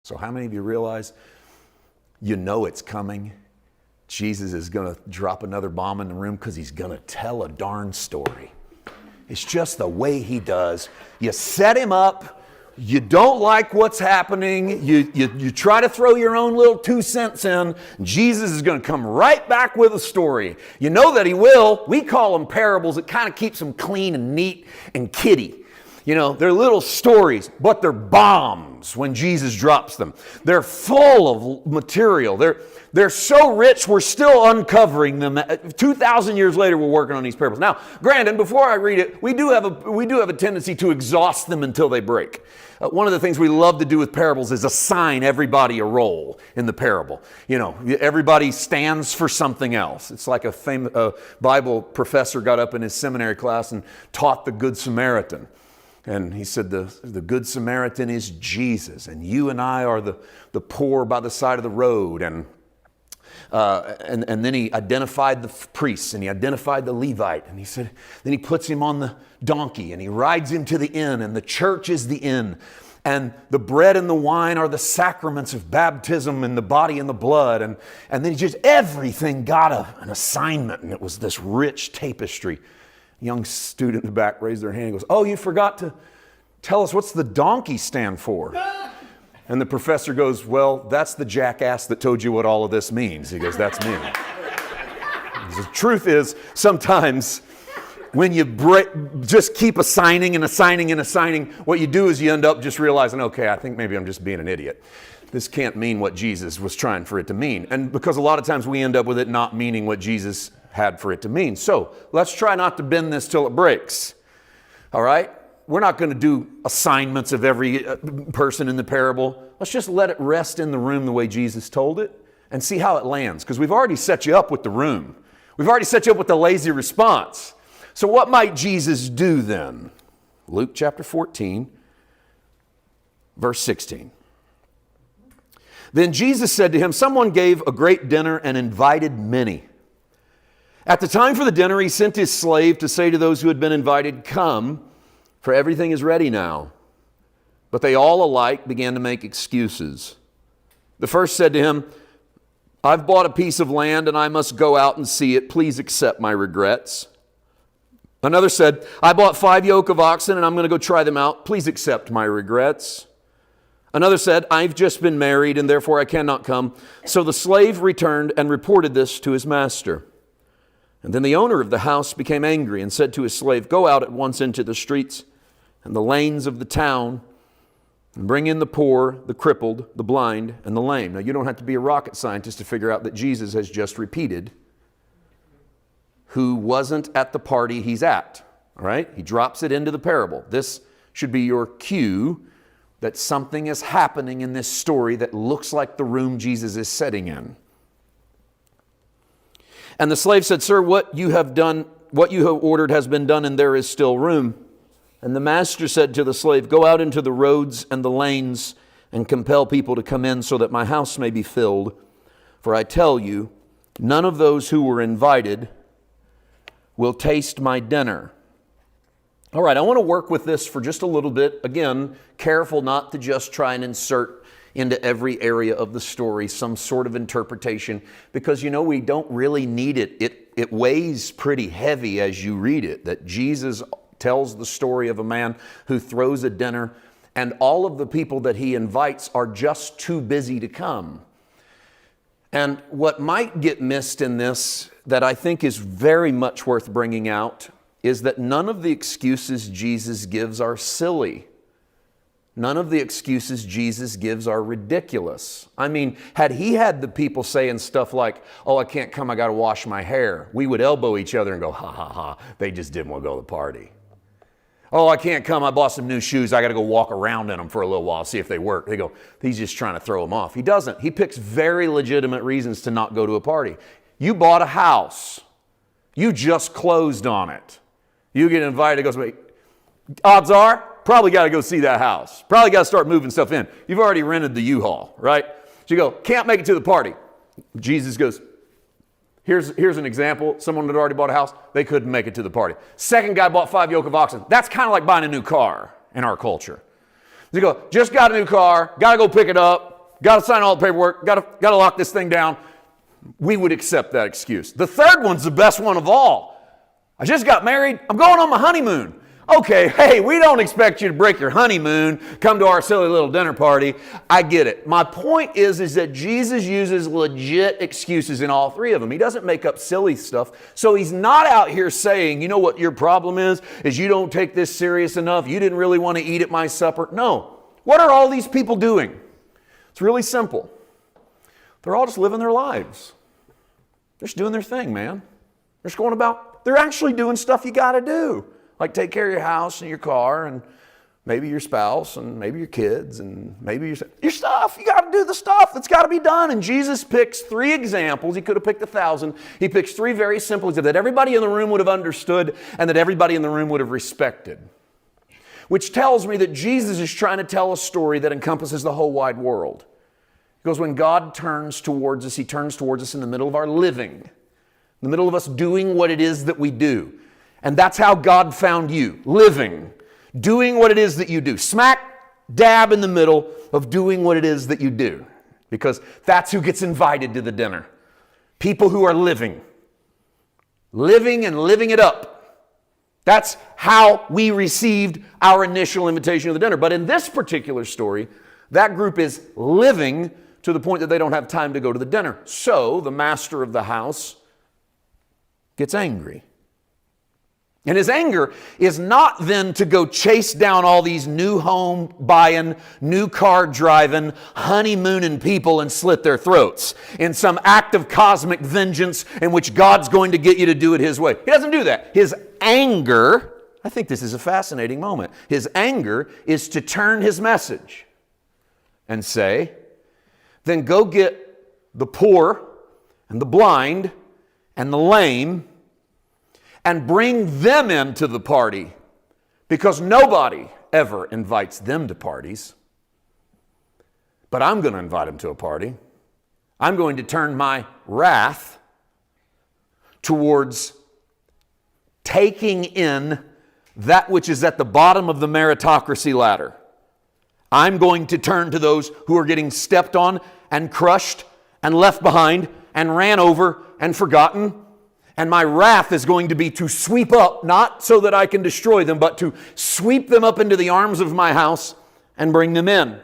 So how many of you realize you know it's coming? Jesus is going to drop another bomb in the room because he's going to tell a darn story. It's just the way he does. You set him up. You don't like what's happening. You try to throw your own little 2 cents in. Jesus is going to come right back with a story. You know that he will. We call them parables. It kind of keeps them clean and neat and kiddie. You know, they're little stories, but they're bombs when Jesus drops them. They're full of material. They're so rich, we're still uncovering them. 2,000 years later, we're working on these parables. Now, granted, before I read it, we do have a tendency to exhaust them until they break. One of the things we love to do with parables is assign everybody a role in the parable. You know, everybody stands for something else. It's like a famous Bible professor got up in his seminary class and taught the Good Samaritan. And he said the Good Samaritan is Jesus, and you and I are the poor by the side of the road. And then he identified the priests, and he identified the Levite. And he said, then he puts him on the donkey, and he rides him to the inn, and the church is the inn. And the bread and the wine are the sacraments of baptism and the body and the blood. And then everything got an assignment, and it was this rich tapestry. Young student in the back raised their hand and goes, "Oh, you forgot to tell us what's the donkey stand for?" And the professor goes, "Well, that's the jackass that told you what all of this means." He goes, "That's me." The truth is, sometimes when you just keep assigning and assigning and assigning, what you do is you end up just realizing, okay, I think maybe I'm just being an idiot. This can't mean what Jesus was trying for it to mean. And because a lot of times we end up with it not meaning what Jesus had for it to mean. So let's try not to bend this till it breaks. All right? We're not going to do assignments of every person in the parable. Let's just let it rest in the room the way Jesus told it and see how it lands. Because we've already set you up with the room. We've already set you up with the lazy response. So what might Jesus do then? Luke chapter 14, verse 16. Then Jesus said to him, "Someone gave a great dinner and invited many. At the time for the dinner, he sent his slave to say to those who had been invited, 'Come, for everything is ready now.' But they all alike began to make excuses. The first said to him, 'I've bought a piece of land and I must go out and see it. Please accept my regrets.' Another said, 'I bought 5 yoke of oxen and I'm going to go try them out. Please accept my regrets.' Another said, 'I've just been married and therefore I cannot come.' So the slave returned and reported this to his master. And then the owner of the house became angry and said to his slave, 'Go out at once into the streets and the lanes of the town and bring in the poor, the crippled, the blind, and the lame.'" Now, you don't have to be a rocket scientist to figure out that Jesus has just repeated who wasn't at the party he's at. All right? He drops it into the parable. This should be your cue that something is happening in this story that looks like the room Jesus is sitting in. And the slave said, "Sir, what you have ordered has been done, and there is still room." And the master said to the slave, "Go out into the roads and the lanes and compel people to come in so that my house may be filled. For I tell you, none of those who were invited will taste my dinner." All right, I want to work with this for just a little bit. Again, careful not to just try and insert into every area of the story some sort of interpretation, because we don't really need it. It weighs pretty heavy as you read it, that Jesus tells the story of a man who throws a dinner and all of the people that he invites are just too busy to come. And what might get missed in this that I think is very much worth bringing out is that none of the excuses Jesus gives are silly. None of the excuses Jesus gives are ridiculous. I mean, had he had the people saying stuff like, "Oh, I can't come, I got to wash my hair," we would elbow each other and go, "Ha, ha, ha, they just didn't want to go to the party." "Oh, I can't come, I bought some new shoes, I got to go walk around in them for a little while, see if they work." They go, "He's just trying to throw them off." He doesn't. He picks very legitimate reasons to not go to a party. You bought a house. You just closed on it. You get invited, it goes, "Wait, odds are, probably got to go see that house. Probably got to start moving stuff in. You've already rented the U-Haul, right?" So you go, "Can't make it to the party." Jesus goes, here's an example. Someone had already bought a house. They couldn't make it to the party. Second guy bought 5 yoke of oxen. That's kind of like buying a new car in our culture. You go, "Just got a new car. Got to go pick it up. got to sign all the paperwork, got to lock this thing down. We would accept that excuse. The third one's the best one of all. I just got married. I'm going on my honeymoon. Okay, hey, we don't expect you to break your honeymoon, come to our silly little dinner party. I get it. My point is that Jesus uses legit excuses in all three of them. He doesn't make up silly stuff. So he's not out here saying, you know what your problem is you don't take this serious enough. You didn't really want to eat at my supper. No. What are all these people doing? It's really simple. They're all just living their lives. They're just doing their thing, man. They're just going about, they're actually doing stuff you got to do. Like take care of your house and your car and maybe your spouse and maybe your kids and maybe your stuff. You got to do the stuff that's got to be done. And Jesus picks three examples. He could have picked 1,000. He picks three very simple examples that everybody in the room would have understood and that everybody in the room would have respected. Which tells me that Jesus is trying to tell a story that encompasses the whole wide world. Because when God turns towards us, He turns towards us in the middle of our living, in the middle of us doing what it is that we do. And that's how God found you, living, doing what it is that you do. Smack dab in the middle of doing what it is that you do. Because that's who gets invited to the dinner. People who are living and living it up. That's how we received our initial invitation to the dinner. But in this particular story, that group is living to the point that they don't have time to go to the dinner. So the master of the house gets angry. And his anger is not then to go chase down all these new home buying, new car driving, honeymooning people and slit their throats in some act of cosmic vengeance in which God's going to get you to do it His way. He doesn't do that. His anger, I think this is a fascinating moment. His anger is to turn His message and say, then go get the poor and the blind and the lame and bring them into the party, because nobody ever invites them to parties. But I'm going to invite them to a party. I'm going to turn my wrath towards taking in that which is at the bottom of the meritocracy ladder. I'm going to turn to those who are getting stepped on and crushed and left behind and ran over and forgotten. And my wrath is going to be to sweep up, not so that I can destroy them, but to sweep them up into the arms of my house and bring them in.